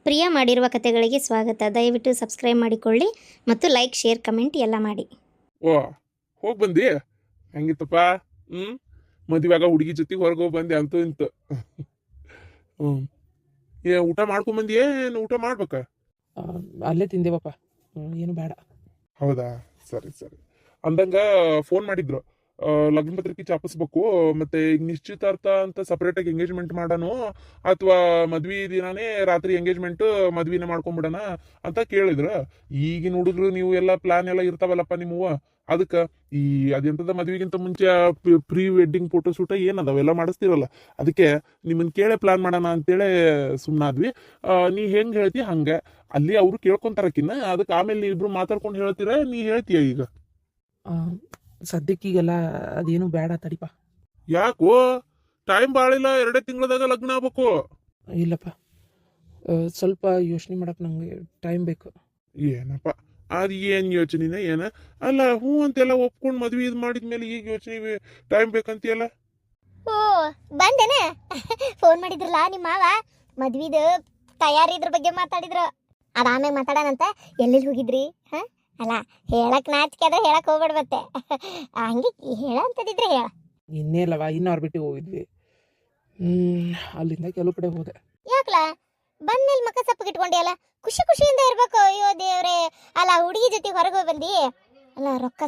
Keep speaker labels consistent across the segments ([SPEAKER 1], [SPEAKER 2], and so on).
[SPEAKER 1] ಪ್ರಿಯ ಮಾಡಿರುವ ಕಥೆಗಳಿಗೆ ಸ್ವಾಗತ. ದಯವಿಟ್ಟು ಸಬ್ಸ್ಕ್ರೈಬ್ ಮಾಡಿಕೊಳ್ಳಿ ಮತ್ತು ಲೈಕ್, ಶೇರ್, ಕಮೆಂಟ್ ಎಲ್ಲ ಮಾಡಿ.
[SPEAKER 2] ಓ ಹೋಗಿ ಬಂದಿ ಹೆಂಗಿತ್ತಪ್ಪ? ಮದುವೆಗ ಹುಡುಗಿ ಜೊತೆ ಹೊರಗೆ ಹೋಗಿ ಬಂದೆ ಅಂತೂ ಇಂತು. ಊಟ ಮಾಡ್ಕೊಂಡ್ ಬಂದಿ ಏನು ಊಟ ಮಾಡ್ಬೇಕ?
[SPEAKER 3] ಅಲ್ಲೇ ತಿಂದೇವಪ್ಪ, ಏನು ಬೇಡ.
[SPEAKER 2] ಹೌದಾ, ಸರಿ ಸರಿ. ಅಂದಂಗ ಫೋನ್ ಮಾಡಿದ್ರು, ಲಗ್ನ ಪತ್ರಿಕೆ ಚಾಪಿಸ್ಬೇಕು, ಮತ್ತೆ ಈಗ ನಿಶ್ಚಿತಾರ್ಥ ಅಂತ ಸಪರೇಟ್ ಆಗಿ ಎಂಗೇಜ್ಮೆಂಟ್ ಮಾಡೋಣ ಅಥವಾ ಮದ್ವಿ ದಿನಾನೇ ರಾತ್ರಿ ಎಂಗೇಜ್ಮೆಂಟ್ ಮದ್ವಿನ ಮಾಡ್ಕೊಂಡ್ಬಿಡೋಣ ಅಂತ ಕೇಳಿದ್ರ. ಈಗಿನ ಹುಡುಗರು ನೀವು ಎಲ್ಲ ಪ್ಲಾನ್ ಎಲ್ಲ ಇರ್ತಾವಲ್ಲಪ್ಪ ನಿಮ್ಮವ, ಅದಕ್ಕೆ ಈ ಅದೆಂತದ ಮದ್ವಿಗಿಂತ ಮುಂಚೆ ಪ್ರೀ ವೆಡ್ಡಿಂಗ್ ಫೋಟೋ ಶೂಟ ಏನದಾವೆಲ್ಲ ಮಾಡಿಸ್ತಿರಲ್ಲ, ಅದಕ್ಕೆ ನಿಮ್ಮನ್ನ ಕೇಳೇ ಪ್ಲಾನ್ ಮಾಡೋಣ ಅಂತೇಳಿ ಸುಮ್ಮನಾದ್ವಿ. ನೀ ಹೆಂಗ್ ಹೇಳ್ತಿ ಹಂಗೆ ಅಲ್ಲಿ ಅವರು ಕೇಳ್ಕೊಂತಾರಕಿನ್ನ, ಅದಕ್ಕೆ ಆಮೇಲೆ ನೀ ಇಬ್ರು ಮಾತಾಡ್ಕೊಂಡು ಹೇಳ್ತೀರ, ನೀ ಹೇಳ್ತೀಯ ಈಗ?
[SPEAKER 3] ಸದ್ಯಕ್ಕೀಗೆಲ್ಲ ಅದೇನು ಬೇಡ ತಡಿಪ.
[SPEAKER 2] ಯಾಕೋ ಟೈಮ್ ಬಾಳಿಲ್ಲ, 2 ತಿಂಗಳದಾಗ ಲಗ್ನ ಆಗ್ಬೇಕು.
[SPEAKER 3] ಇಲ್ಲಪ್ಪ, ಸ್ವಲ್ಪ ಯೋಚನೆ ಮಾಡಕ್ ನಂಗೆ ಟೈಮ್ ಬೇಕು.
[SPEAKER 2] ಏನಪ್ಪ ಅದು ಏನ್ ಯೋಚನೆನ ಏನ? ಅಲ್ಲ ಹ್ಞೂ ಅಂತೆಲ್ಲ ಒಪ್ಕೊಂಡು ಮದ್ವೆ ಇದು ಮಾಡಿದ್ಮೇಲೆ ಈಗ ಯೋಚನೆ ಟೈಮ್ ಬೇಕಂತೀಯಲ್ಲ?
[SPEAKER 4] ಓ ಬಂದೇನ? ಫೋನ್ ಮಾಡಿದ್ರಲ್ಲ ನಿಮ್ಮ ಮಾವ, ಮದ್ವಿದ ತಯಾರಿ ಇದ್ರ ಬಗ್ಗೆ ಮಾತಾಡಿದ್ರು. ಅದಾಮ್ಯಾಗ ಮಾತಾಡೋಣಂತ. ಎಲ್ಲೆಲ್ಲಿ ಹೋಗಿದ್ರಿ? ಅಲ್ಲ ಹೇಳಕ್ ನಾಚಿಕೆ ಆದ್ರೆ ಹೇಳಕ್ ಹೋಗ್ಬೇಡ ಮತ್ತೆ. ಹಂಗೆ ಹೇಳಂತದಿದ್ರೆ ಹೇಳ.
[SPEAKER 3] ಇನ್ನೇ ಅಲ್ಲವಾ, ಇನ್ನು ಬಿಟ್ಟು ಹೋಗಿದ್ವಿ. ಅಲ್ಲಿಂದ ಕೆಲವು ಕಡೆ ಹೋದೆ.
[SPEAKER 4] ಯಾಕಲ ಬಂದ್ಮೇಲೆ ಮಕ್ಕ ಸಪ್ಪಗೆ ಇಟ್ಕೊಂಡಿಯಲ್ಲ, ಖುಷಿ ಖುಷಿಯಿಂದ ಇರ್ಬೇಕು. ಅಯ್ಯೋ ದೇವ್ರೆ, ಅಲ್ಲ ಹುಡುಗಿ ಜೊತೆ ಹೊರಗೆ ಹೋಗಿ ಬಂದಿ, ಅಲ್ಲ ರೊಕ್ಕ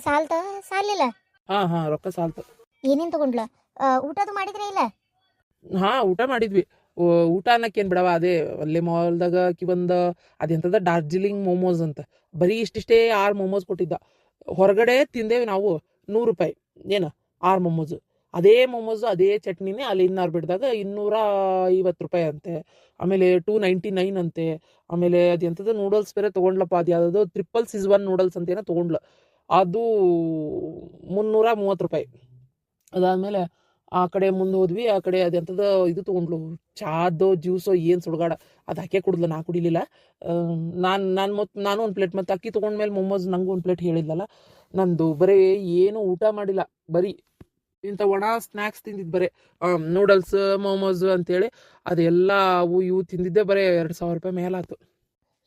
[SPEAKER 4] ಸಾಲಿಲ್ಲ?
[SPEAKER 3] ಹಾ ರೊಕ್ಕ ಸಾಲ್ತು.
[SPEAKER 4] ಏನೇನ್ ತಗೊಂಡ್ಲ? ಊಟದು ಮಾಡಿದ್ರೆ ಇಲ್ಲ?
[SPEAKER 3] ಊಟ ಮಾಡಿದ್ವಿ. ಊಟ ಅನ್ನಕ್ಕೇನು ಬಿಡವ, ಅದೇ ಅಲ್ಲೇ ಮಾಲ್ದಾಗ ಬಂದ ಅದೆಂತದ ಡಾರ್ಜಿಲಿಂಗ್ ಮೋಮೋಸ್ ಅಂತ, ಬರೀ ಇಷ್ಟಿಷ್ಟೇ 6 ಮೋಮೋಸ್ ಕೊಟ್ಟಿದ್ದ. ಹೊರಗಡೆ ತಿಂದೇವಿ ನಾವು, 100 ರೂಪಾಯಿ ಏನು 6 ಮೋಮೋಸ್. ಅದೇ ಮೋಮೋಸ್ ಅದೇ ಚಟ್ನಿನೇ ಅಲ್ಲಿ ಇನ್ನಾರು ಬಿಡ್ದಾಗ 250 ರೂಪಾಯಿ ಅಂತೆ. ಆಮೇಲೆ 299 ಅಂತೆ. ಆಮೇಲೆ ಅದೆಂಥದ್ದು ನೂಡಲ್ಸ್ ಬೇರೆ ತೊಗೊಂಡ್ಲಪ್ಪ, ಅದು ಯಾವುದೋ 3 Szechuan ನೂಡಲ್ಸ್ ಅಂತ ಏನೋ ತೊಗೊಂಡ್ಲ, ಅದು 330 ರೂಪಾಯಿ. ಅದಾದಮೇಲೆ ಆ ಕಡೆ ಮುಂದೆ ಹೋದ್ವಿ. ಆ ಕಡೆ ಅದೆಂಥದ್ದು ಇದು ತೊಗೊಂಡ್ಲು, ಚಾದೋ ಜ್ಯೂಸೋ ಏನು ಸುಡ್ಗಾಡ, ಅದು ಹಾಕೇ ಕುಡಿದ್ಲು, ನಾ ಕುಡಿಲಿಲ್ಲ. ನಾನು ಒಂದು ಪ್ಲೇಟ್, ಮತ್ತು ಅಕ್ಕಿ ತೊಗೊಂಡ್ಮೇಲೆ ಮೊಮೋಸ್ ನಂಗೂ ಒಂದು ಪ್ಲೇಟ್ ಹೇಳಿದ್ಲಲ್ಲ. ನಂದು ಬರೀ ಏನು ಊಟ ಮಾಡಿಲ್ಲ, ಬರೀ ಇಂಥ ಒಣ ಸ್ನ್ಯಾಕ್ಸ್ ತಿಂದಿದ್ದು, ಬರೀ ನೂಡಲ್ಸ್ ಮೊಮೋಸ್ ಅಂತೇಳಿ ಅದೆಲ್ಲ ಅವು ಇವು ತಿಂದಿದ್ದೆ ಬರೀ 2000 ರೂಪಾಯಿ ಮೇಲಾತು.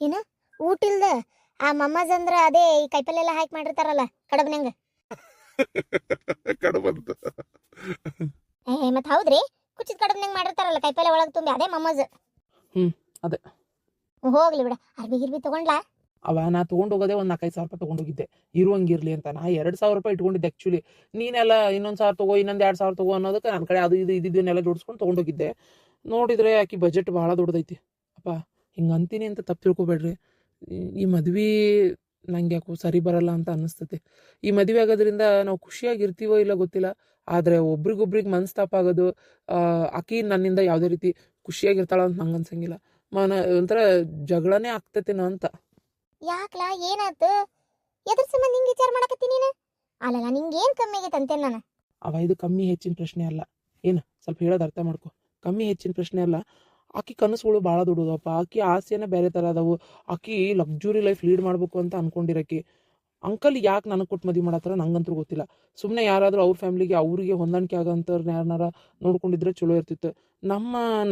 [SPEAKER 4] ಏನ ಊಟ ಇಲ್ದ? ಆ ಮಮ್ಮಜ್ ಅಂದ್ರ ಅದೇ ಈ ಕೈಪಲ್ಲೆಲ್ಲ ಹಾಕಿ ಮಾಡಿರ್ತಾರಲ್ಲ ಕಡಬ್ನಂಗ.
[SPEAKER 2] ಕಡಬಂತ
[SPEAKER 4] ಮತ್ ಹೌದ್ರಿ, ಕುಚ್ಚಿದ ಕಡಬ್ನಂಗ್ ಮಾಡಿರ್ತಾರಲ್ಲ ಕೈಪಲ್ಲೆ ಒಳಗೆ ತುಂಬಿ, ಅದೇ ಮಮ್ಮಜ್.
[SPEAKER 3] ಅದೇ.
[SPEAKER 4] ಹೋಗ್ಲಿ ಬಿಡ. ಅರ್ಬಿ ಗಿರ್ಬಿ ತಗೊಂಡ್ಲಾ?
[SPEAKER 3] ನಾ ತೊಗೊಂಡು ಹೋಗೋದೇ ಒಂದು 4-5 ಸಾವಿರ ರೂಪಾಯಿ ತೊಗೊಂಡೋಗಿದ್ದೆ, ಇರುವಂಗಿರ್ಲಿ ಅಂತ. ನಾ 2,000 ರೂಪಾಯಿ ಇಟ್ಕೊಂಡಿದ್ದೆ ಆ್ಯಕ್ಚುಲಿ. ನೀನೆಲ್ಲ ಇನ್ನೊಂದು 1000 ತಗೋ, ಇನ್ನೊಂದು 2,000 ತಗೋ ಅನ್ನೋದಕ್ಕೆ ನನ್ನ ಕಡೆ ಅದು ಇದು ಇದ್ದಿದ್ದನ್ನೆಲ್ಲ ಜೋಡಿಸ್ಕೊಂಡು ತೊಗೊಂಡೋಗಿದ್ದೆ. ನೋಡಿದ್ರೆ ಆಕಿ ಬಜೆಟ್ ಭಾಳ ದೊಡ್ಡದೈತಿ. ಅಪ್ಪ ಹಿಂಗೆ ಅಂತೀನಿ ಅಂತ ತಪ್ಪು ತಿಳ್ಕೊಬೇಡ್ರಿ. ಈ ಮದ್ವೆ ನಂಗೆ ಯಾಕೋ ಸರಿ ಬರಲ್ಲ ಅಂತ ಅನ್ನಿಸ್ತೈತಿ. ಈ ಮದುವೆ ಆಗೋದ್ರಿಂದ ನಾವು ಖುಷಿಯಾಗಿರ್ತೀವೋ ಇಲ್ಲ ಗೊತ್ತಿಲ್ಲ, ಆದರೆ ಒಬ್ರಿಗೊಬ್ರಿಗೆ ಮನಸ್ತಾಪ ಆಗೋದು, ಆಕಿ ನನ್ನಿಂದ ಯಾವುದೇ ರೀತಿ ಖುಷಿಯಾಗಿರ್ತಾಳ ಅಂತ ನಂಗೆ ಅನ್ಸಂಗಿಲ್ಲ. ಒಂಥರ ಜಗಳನೇ ಆಗ್ತೈತೇನೋ ಅಂತ.
[SPEAKER 4] ಯಾಕ್ಲಾ ಏನಾಯ್ತು? ಎದ್ರ ಸಂಬಂಧ ಹಿಂಗೆ ವಿಚಾರ ಮಾಡಕತ್ತೀನಿ ನೀನು? ಅಲ್ಲಲ್ಲ ನಿಂಗೆ ಏನು ಕಮ್ಮಿ ಆಗೈತೆ ಅಂತೇನು ನಾನು?
[SPEAKER 3] ಇದು ಕಮ್ಮಿ ಹೆಚ್ಚಿನ ಪ್ರಶ್ನೆ ಅಲ್ಲ. ಏನು ಸ್ವಲ್ಪ ಹೇಳೋದು ಅರ್ಥ ಮಾಡ್ಕೊ. ಕಮ್ಮಿ ಹೆಚ್ಚಿನ ಪ್ರಶ್ನೆ ಅಲ್ಲ. ಆಕಿ ಕನಸುಗಳು ಭಾಳ ದೊಡ್ಡದಪ್ಪ. ಆಕಿ ಆಸೆನೇ ಬೇರೆ ಥರ ಅದಾವು. ಆಕಿ ಲಕ್ಸುರಿ ಲೈಫ್ ಲೀಡ್ ಮಾಡಬೇಕು ಅಂತ ಅನ್ಕೊಂಡಿರಕಿ. ಅಂಕಲ್ ಯಾಕೆ ನನಗೆ ಕೊಟ್ಟು ಮದುವೆ ಮಾಡತ್ತಾರ ನಂಗಂತೂ ಗೊತ್ತಿಲ್ಲ. ಸುಮ್ಮನೆ ಯಾರಾದರೂ ಅವ್ರ ಫ್ಯಾಮ್ಲಿಗೆ ಅವ್ರಿಗೆ ಹೊಂದಾಣಿಕೆ ಆಗೋಂಥವ್ರನ್ನ ಯಾರನ್ನಾರ ನೋಡ್ಕೊಂಡಿದ್ರೆ ಚಲೋ ಇರ್ತಿತ್ತು.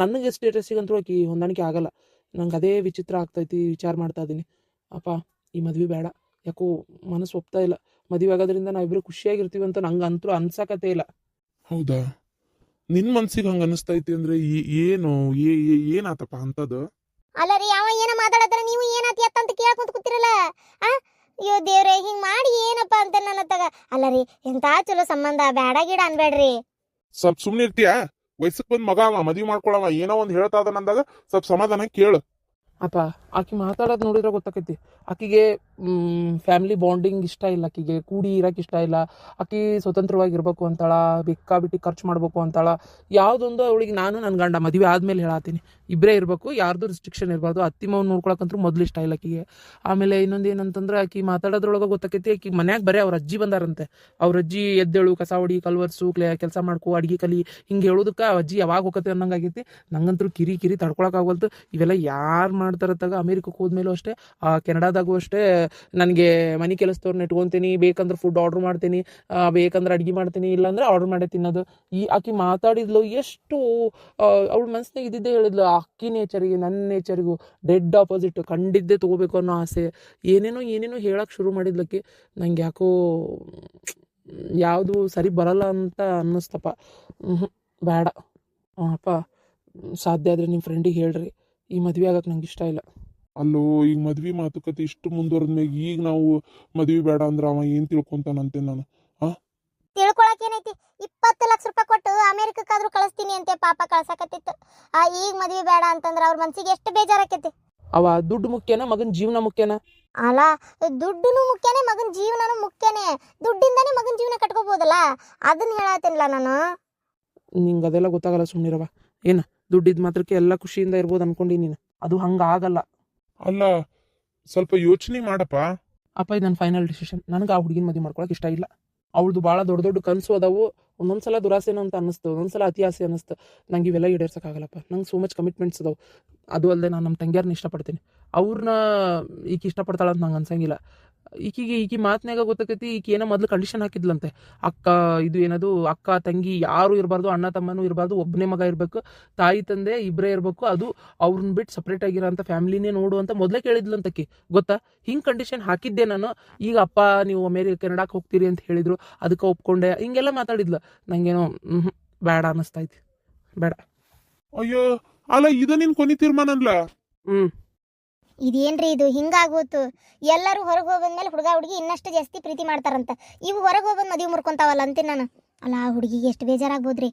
[SPEAKER 3] ನನಗೆ ಸ್ಟೇಟಸ್ಸಿಗಂತೂ ಆಕಿ ಹೊಂದಾಣಿಕೆ ಆಗಲ್ಲ. ನಂಗೆ ಅದೇ ವಿಚಿತ್ರ ಆಗ್ತೈತಿ, ವಿಚಾರ ಮಾಡ್ತಾ ಇದ್ದೀನಿ. ಅಪ್ಪ ಈ ಮದ್ವೆ ಬೇಡ, ಯಾಕೋ ಮನಸ್ಸು ಒಪ್ತಾ ಇಲ್ಲ. ಮದುವೆ ಆಗೋದ್ರಿಂದ ನಾವಿಬ್ರು ಖುಷಿಯಾಗಿರ್ತೀವಿ ಅಂತ ನಂಗೆ ಅಂತೂ ಅನ್ಸಕತ್ತೇ ಇಲ್ಲ.
[SPEAKER 2] ಹೌದಾ? ನಿನ್ ಮನ್ಸಿಗೆ ಹಂಗ ಅನಿಸ್ತೈತಿ ಅಂದ್ರೆ ಏನು ಏನಾತಪ್ಪ ಅಂತದು?
[SPEAKER 4] ಅಲ್ಲ ರೀ, ಅವ ಏನ ಮಾತಾಡತ್ರ ನೀವು ಏನಾತಿ ಅಂತ ಕೇಳ್ಕೊಂತ ಕೂತಿರಲ್ಲ. ಅಯ್ಯೋ ದೇವ್ರೆ, ಹಿಂಗ್ ಮಾಡಿ ಏನಪ್ಪ ಅಂತ ನನ್ನ ತಗ. ಅಲ್ಲ ರೀ, ಎಂತ ಚಲೋ ಸಂಬಂಧ, ಬೇಡ ಗಿಡ ಅನ್ಬೇಡ್ರಿ.
[SPEAKER 2] ಸ್ವಲ್ಪ ಸುಮ್ನೆ ಇರ್ತೀಯಾ? ವಯಸ್ಸಕ್ ಬಂದ್ ಮಗ ಅವ, ಮದ್ವಿ ಮಾಡ್ಕೊಳವ, ಏನೋ ಒಂದ್ ಹೇಳ್ತಾ ಅದನ್ನಂದಾಗ ಸ್ವಲ್ಪ ಸಮಾಧಾನ ಕೇಳು.
[SPEAKER 3] ಅಪ್ಪ ಆಕಿ ಮಾತಾಡೋದು ನೋಡಿದ್ರೆ ಗೊತ್ತಾಕೈತಿ, ಆಕಿಗೆ ಫ್ಯಾಮಿಲಿ ಬಾಂಡಿಂಗ್ ಇಷ್ಟ ಇಲ್ಲ, ಆಕಿಗೆ ಕೂಡಿ ಇರೋಕೆ ಇಷ್ಟ ಇಲ್ಲ. ಆಕಿ ಸ್ವತಂತ್ರವಾಗಿರ್ಬೇಕು ಅಂತಾಳ, ಬೇಕಾಬಿಟ್ಟು ಖರ್ಚು ಮಾಡ್ಬೇಕು ಅಂತಾಳ. ಯಾವುದೊಂದು ಅವಳಿಗೆ ನಾನು ನನ್ನ ಗಂಡ ಮದುವೆ ಆದಮೇಲೆ ಹೇಳತ್ತೀನಿ, ಇಬ್ಬರೇ ಇರಬೇಕು, ಯಾರ್ದು ರಿಸ್ಟ್ರಿಕ್ಷನ್ ಇರಬಾರ್ದು. ಅತ್ತಿ ಮಾವನ್ ನೋಡ್ಕೊಳಕಂತೂ ಮೊದಲು ಇಷ್ಟ ಇಲ್ಲ ಆಕಿಗೆ. ಆಮೇಲೆ ಇನ್ನೊಂದು ಏನಂತಂದ್ರೆ, ಆಕಿ ಮಾತಾಡೋದ್ರೊಳಗೆ ಗೊತ್ತಾಕೈತಿ, ಆಕಿ ಮನ್ಯಾಗ ಬರೀ ಅವ್ರ ಅಜ್ಜಿ ಬಂದಾರಂತೆ. ಅವ್ರ ಅಜ್ಜಿ ಎದ್ದೇಳು, ಕಸ ಹೊಡಿ, ಕಲ್ವರ್ಸು, ಕೆಲಸ ಮಾಡ್ಕೊ, ಅಡ್ಗೆ ಕಲಿ, ಹಿಂಗೆ ಹೇಳೋದಕ್ಕೆ ಅಜ್ಜಿ ಯಾವಾಗ ಹೋಗತ್ತೆ ಅನ್ನಂಗೆ ಆಗೈತಿ. ನಂಗಂತೂ ಕಿರಿ ತಡ್ಕೊಳಕ್ಕಾಗಲ್ತು. ಇವೆಲ್ಲ ಯಾರು ಮಾಡ್ತಾರತ್ತಾಗ ಅಮೇರಿಕಕ್ಕೆ ಹೋದ್ಮೇಲೂ ಅಷ್ಟೇ, ಕೆನಡಾದ ಆದಾಗೂ ಅಷ್ಟೇ ನನಗೆ ಮನೆ ಕೆಲಸದವ್ರನ್ನ ಇಟ್ಕೊತೀನಿ, ಬೇಕಂದ್ರೆ ಫುಡ್ ಆರ್ಡ್ರ್ ಮಾಡ್ತೀನಿ, ಬೇಕಂದ್ರೆ ಅಡುಗೆ ಮಾಡ್ತೀನಿ, ಇಲ್ಲಾಂದ್ರೆ ಆರ್ಡ್ರ್ ಮಾಡೇ ತಿನ್ನೋದು. ಆಕಿ ಮಾತಾಡಿದ್ಲು ಎಷ್ಟು ಅವಳ ಮನಸ್ಸಿನಾಗ ಇದ್ದಿದ್ದೇ ಹೇಳಿದ್ಲು. ಅಕ್ಕಿ ನೇಚರಿಗೆ ನನ್ನ ನೇಚರಿಗೂ ಡೆಡ್ ಆಪೋಸಿಟ್, ಕಂಡಿದ್ದೇ ತೊಗೋಬೇಕು ಅನ್ನೋ ಆಸೆ, ಏನೇನೋ ಹೇಳಕ್ಕೆ ಶುರು ಮಾಡಿದ್ಲಕ್ಕೆ. ನಂಗೆ ಯಾಕೋ ಯಾವುದು ಸರಿ ಬರಲ್ಲ ಅಂತ ಅನ್ನಿಸ್ತಪ್ಪ. ಬೇಡ ಅಪ್ಪ, ಸಾಧ್ಯ ಆದರೆ ನಿಮ್ಮ ಫ್ರೆಂಡಿಗೆ ಹೇಳ್ರಿ, ಈ ಮದುವೆ ಆಗಕ್ಕೆ ನಂಗೆ ಇಷ್ಟ ಇಲ್ಲ.
[SPEAKER 2] ಅಲ್ಲೋ ಈಗ ಮದ್ವಿ ಮಾತುಕತೆ ಇಷ್ಟು ಮುಂದುವರೆದ್ಮ್ಯಾಗ ಈಗ ನಾವು ಮದ್ವಿ ಬೇಡ ಅಂದ್ರೆ ಅವ ಏನ್ ತಿಳ್ಕೊಂತಾನಂತೆ ನಾನು.
[SPEAKER 4] ತಿಳ್ಕೊಳಕ್ ಏನೈತಿ, 20 ಲಕ್ಷ ರೂಪಾಯಿ ಕೊಟ್ಟು ಅಮೆರಿಕಕ್ಕಾದ್ರೂ ಕಳಿಸ್ತೀನಿ ಅಂತೆ ಪಾಪ ಕಳ್ಸಕತ್ತಿತ್ತು. ಈಗ ಮದ್ವಿ ಬೇಡ ಅಂತಂದ್ರ ಅವ್ರ ಮನ್ಸಿಗೆ ಎಷ್ಟು ಬೇಜಾರಾಕೈತಿ.
[SPEAKER 3] ಅವ ದುಡ್ಡು ಮುಖ್ಯನಾ ಮಗನ ಜೀವನ ಮುಖ್ಯನಾ?
[SPEAKER 4] ಅಲ್ಲ, ದುಡ್ಡುನು ಮುಖ್ಯನೇ, ಮಗನ ಜೀವನನು ಮುಖ್ಯನೇ. ದುಡ್ಡಿಂದಾನೇ ಮಗನ ಜೀವನ ಕಟ್ಕೋಬಹುದಲ್ಲ, ಅದನ್ನ ಹೇಳತ್ತೇನಿಲ್ಲ ನಾನು.
[SPEAKER 3] ನಿಂಗೆ ಅದೆಲ್ಲ ಗೊತ್ತಾಗಲ್ಲ, ಸುಮ್ಮನಿರವ. ಏನು ದುಡ್ಡಿದ್ ಮಾತ್ರಕ್ಕೆ ಎಲ್ಲ ಖುಷಿಯಿಂದ ಇರ್ಬೋದು ಅನ್ಕೊಂಡಿ ನೀನು, ಅದು ಹಂಗಾಗಲ್ಲ.
[SPEAKER 2] ಅಲ್ಲ ಸ್ವಲ್ಪ ಯೋಚನೆ ಮಾಡಪ್ಪ.
[SPEAKER 3] ಅಪ್ಪ ಇದು ನನ್ನ ಫೈನಲ್ ಡಿಸಿಷನ್. ನನಗೆ ಆ ಹುಡುಗಿನ ಮದುವೆ ಮಾಡ್ಕೊಳಕ್ಕೆ ಇಷ್ಟ ಇಲ್ಲ. ಅವಳದು ಭಾಳ ದೊಡ್ಡ ದೊಡ್ಡ ಕನಸು ಅದಾವು. ಒಂದೊಂದ್ಸಲ ದುರಾಸೆನೋ ಅಂತ ಅನ್ನಿಸ್ತು, ಒಂದೊಂದ್ಸಲ ಅತಿ ಆಸೆ ಅನ್ನಿಸ್ತು. ನಂಗೆ ಇವೆಲ್ಲ ಈಡೇರ್ಸೋಕ್ಕಾಗಲ್ಲಪ್ಪ. ನಂಗೆ ಸೋ ಮಚ್ ಕಮಿಟ್ಮೆಂಟ್ಸ್ ಅದಾವೆ. ಅದು ಅಲ್ಲದೆ ನಾನು ನಮ್ಮ ತಂಗಿಯರನ್ನ ಇಷ್ಟಪಡ್ತೀನಿ. ಅವ್ರನ್ನ ಈಕೆ ಇಷ್ಟಪಡ್ತಾಳೆ ಅಂತ ನಂಗೆ ಅನ್ಸಂಗಿಲ್ಲ. ಈಕಿ ಮಾತನಾಗ ಗೊತ್ತಾಕೈತಿ, ಈಕೆ ಏನೋ ಮೊದಲು ಕಂಡೀಷನ್ ಹಾಕಿದ್ಲಂತೆ, ಅಕ್ಕ ಇದು ಏನದು ಅಕ್ಕ ತಂಗಿ ಯಾರು ಇರಬಾರ್ದು, ಅಣ್ಣ ತಮ್ಮನೂ ಇರಬಾರ್ದು, ಒಬ್ಬನೇ ಮಗ ಇರಬೇಕು, ತಾಯಿ ತಂದೆ ಇಬ್ಬರೇ ಇರಬೇಕು, ಅದು ಅವ್ರನ್ನ ಬಿಟ್ಟು ಸಪ್ರೇಟ್ ಆಗಿರೋಂಥ ಫ್ಯಾಮಿಲಿನೇ ನೋಡು ಅಂತ ಮೊದಲೇ ಕೇಳಿದ್ಲಂತಕ್ಕೆ. ಗೊತ್ತಾ? ಹಿಂಗೆ ಕಂಡೀಷನ್ ಹಾಕಿದ್ದೆ ನಾನು. ಈಗ ಅಪ್ಪ ನೀವು ಕೆನಡಾಕ್ಕೆ ಹೋಗ್ತೀರಿ ಅಂತ ಹೇಳಿದ್ರು, ಅದಕ್ಕೆ ಒಪ್ಕೊಂಡೆ, ಹಿಂಗೆಲ್ಲ ಮಾತಾಡಿದ್ಲು. ನಂಗೇನೋ ಬೇಡ ಅನ್ನಿಸ್ತೈತಿ, ಬೇಡ.
[SPEAKER 2] ಅಯ್ಯೋ ಅಲ್ಲ, ಇದ ನಿನ್ ಕೊನೆ ತೀರ್ಮಾನ ಅನ್ಲ?
[SPEAKER 4] ಇದೇನ್ರಿ ಇದು ಹಿಂಗಾಗೋತು? ಎಲ್ಲರೂ ಹೊರಗೆ ಹೋಗ್ಬಂದ್ಮೇಲೆ ಹುಡುಗ ಹುಡುಗಿ ಇನ್ನಷ್ಟು ಜಾಸ್ತಿ ಪ್ರೀತಿ ಮಾಡ್ತಾರಂತ. ಇವು ಹೊರಗೆ ಹೋಗ್ಬಂದು ಮದುವೆ ಮುರ್ಕೊಂತಾವಲ್ಲ ಅಂತೀನಿ ನಾನು. ಅಲ್ಲ, ಆ ಹುಡುಗಿಗೆ ಎಷ್ಟು ಬೇಜಾರಾಗ್ಬೋದ್ರಿ.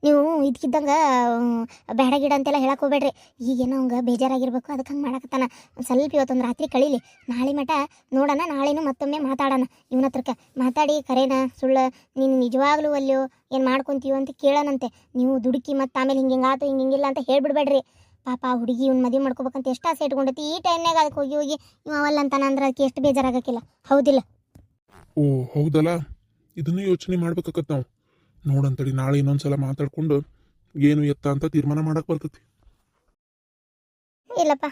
[SPEAKER 4] ನೀವು ಇದಕ್ಕಿದ್ದಂಗೆ ಬೇಡ ಗಿಡ ಅಂತೆಲ್ಲ ಹೇಳಕ್ಕೆ ಹೋಗ್ಬೇಡ್ರಿ. ಈಗೇನೋ ಹಂಗೆ ಬೇಜಾರಾಗಿರ್ಬೇಕು, ಅದಕ್ಕೆ ಹಂಗೆ ಮಾಡಕತ್ತಾನ. ಸ್ವಲ್ಪ ಇವತ್ತೊಂದು ರಾತ್ರಿ ಕಳೀಲಿ, ನಾಳೆ ಮಟ ನೋಡೋಣ. ನಾಳೆನೂ ಮತ್ತೊಮ್ಮೆ ಮಾತಾಡೋಣ, ಇವನ ಹತ್ರಕ್ಕೆ ಮಾತಾಡಿ ಕರೇನ ಸುಳ್ಳು ನೀನು ನಿಜವಾಗ್ಲೂ ಅಲ್ಲೋ ಏನು ಮಾಡ್ಕೊತೀವೋ ಅಂತ ಕೇಳೋಣಂತೆ. ನೀವು ದುಡುಕಿ ಮತ್ತು ಆಮೇಲೆ ಹಿಂಗಾತು ಹಿಂಗಿಲ್ಲ ಅಂತ ಹೇಳ್ಬಿಡ್ಬೇಡ್ರಿ. ಪಾಪ ಆ ಹುಡುಗಿ ಇವ್ನು ಮದುವೆ ಮಾಡ್ಕೋಬೇಕಂತ ಎಷ್ಟು ಆಸೆ ಇಟ್ಕೊಂಡೈತಿ. ಈ ಟೈಮ್ನಾಗ ಅದಕ್ಕೆ ಹೋಗಿ ಇವ ಅವಲ್ಲ ಅಂತಾನ ಅಂದ್ರೆ ಅದಕ್ಕೆ ಎಷ್ಟು ಬೇಜಾರಾಗಕ್ಕಿಲ್ಲ, ಹೌದಿಲ್ಲ?
[SPEAKER 2] ಓ ಹೌದಲ್ಲ, ಇದನ್ನು ಯೋಚನೆ ಮಾಡ್ಬೇಕಾಕತ್ ನಾವು. ನೋಡಂತಡಿ, ನಾಳೆ ಇನ್ನೊಂದ್ಸಲ ಮಾತಾಡ್ಕೊಂಡು ಏನು ಎತ್ತ ಅಂತ ತೀರ್ಮಾನ ಮಾಡಕ್ ಬರ್ತೈತಿ.
[SPEAKER 4] ಇಲ್ಲಪ್ಪ,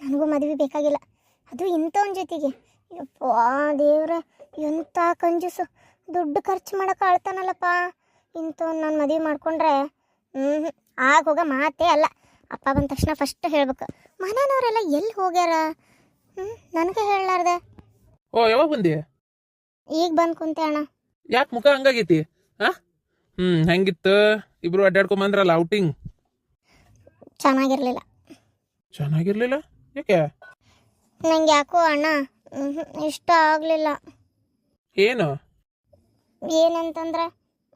[SPEAKER 4] ನನಗೂ ಮದುವೆ ಬೇಕಾಗಿಲ್ಲ, ಅದು ಇಂಥವನ ಜೊತೆಗೆ. ಯಪ್ಪ ದೇವ್ರ, ಎಂಥ ಕಂಜೂಸು, ದುಡ್ಡು ಖರ್ಚು ಮಾಡೋಕೆ ಆಳ್ತಾನಲ್ಲಪ್ಪ. ಇಂಥವ್ನು ನಾನು ಮದುವೆ ಮಾಡ್ಕೊಂಡ್ರೆ ಆಗ ಹೋಗ ಮಾತೇ ಅಲ್ಲ. ಅಪ್ಪ ಬಂದ ತಕ್ಷಣ ಫಸ್ಟ್ ಹೇಳ್ಬೇಕು, ಮನೆಯವ್ರೆಲ್ಲ ಎಲ್ಲಿ ಹೋಗ್ಯಾರ, ನನಗೆ ಹೇಳಲಾರ್ದೆ.
[SPEAKER 3] ಓ ಯಾವಾಗ ಬಂದಿ?
[SPEAKER 4] ಈಗ ಬಂದು ಕುಂತೆ ಅಣ್ಣ.
[SPEAKER 3] ಯಾಕೆ ಮುಖ ಹಂಗಾಗೈತಿ? ಹೆಂಗಿತ್ತು? ಇಬ್ರು ಅಡ್ಡಾಡ್ಕೊಂಬಂದ್ರಲ್ಲ ಔಟಿಂಗ್?
[SPEAKER 4] ಚೆನ್ನಾಗಿರ್ಲಿಲ್ಲ.
[SPEAKER 3] ಚೆನ್ನಾಗಿರ್ಲಿಲ್ಲ? ಯಾಕೆ?
[SPEAKER 4] ನಂಗೆ ಯಾಕೋ ಅಣ್ಣ ಇಷ್ಟ ಆಗಲಿಲ್ಲ.
[SPEAKER 3] ಏನು?
[SPEAKER 4] ಏನಂತಂದ್ರೆ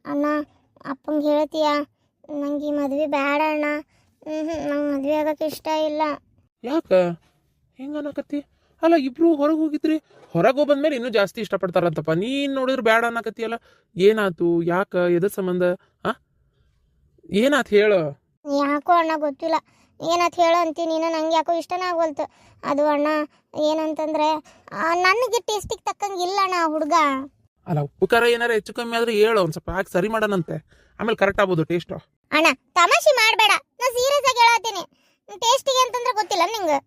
[SPEAKER 4] ಅಣ್ಣ, ಅಪ್ಪಂಗೆ ಹೇಳ್ತೀಯ, ನಂಗೆ ಈ ಮದುವೆ ಬೇಡ ಅಣ್ಣ. ನಂಗೆ ಮದುವೆ ಆಗೋಕ್ಕೆ ಇಷ್ಟ ಇಲ್ಲ.
[SPEAKER 3] ಯಾಕೆ ಹೆಂಗ ಅನ್ನಕತ್ತಿ? ಅಲ್ಲ, ಇಬ್ರು ಹೊರಗೆ ಹೋಗಿದ್ರಿ, ಹೊರಗೆ ಹೋಗ್ಬಂದ್ಮೇಲೆ ಇನ್ನೂ ಜಾಸ್ತಿ ಇಷ್ಟಪಡ್ತಾರಂತಪ್ಪ. ನೀನು ನೋಡಿದ್ರೆ ಬೇಡ ಅನ್ನಕತ್ತಿಯಲ್ಲ, ಏನಾಯ್ತು? ಯಾಕೆ? ಎದ್ರ ಸಂಬಂಧ? ಏನಾಯ್ತು ಹೇಳು?
[SPEAKER 4] ಯಾಕೋ ಅಣ್ಣ ಗೊತ್ತಿಲ್ಲ, ಏನಾಯ್ತು ಹೇಳು ಅಂತೀನಿ ನೀನು. ನಂಗೆ ಯಾಕೋ ಇಷ್ಟನೇ ಆಗೋಲ್ತು. ಅದು ಅಣ್ಣ ಏನಂತಂದ್ರೆ ನನಗೆ ಟೇಸ್ಟಿಗೆ ತಕ್ಕಂಗಿಲ್ಲ ಅಣ್ಣ ಹುಡುಗ.
[SPEAKER 3] ಅಲ್ಲ, ಉಪ್ಪು ಖಾರ ಏನಾರ ಹೆಚ್ಚು ಕಮ್ಮಿ ಆದ್ರೆ ಹೇಳು, ಒಂದು ಸ್ವಲ್ಪ ಹಾಕಿ ಸರಿ ಮಾಡೋಣಂತೆ, ಆಮೇಲೆ ಕರೆಕ್ಟ್ ಆಗ್ಬೋದು ಟೇಸ್ಟ್.
[SPEAKER 4] ಅಣ್ಣ ತಮಾಷೆ ಮಾಡಬೇಡ, ನಾನು ಸೀರಿಯಸ್ ಆಗಿ ಹೇಳತ್ತೀನಿ. ಟೇಸ್ಟಿಗೆ ಅಂತಂದ್ರೆ ಗೊತ್ತಿಲ್ಲ ನಿಂಗೆ,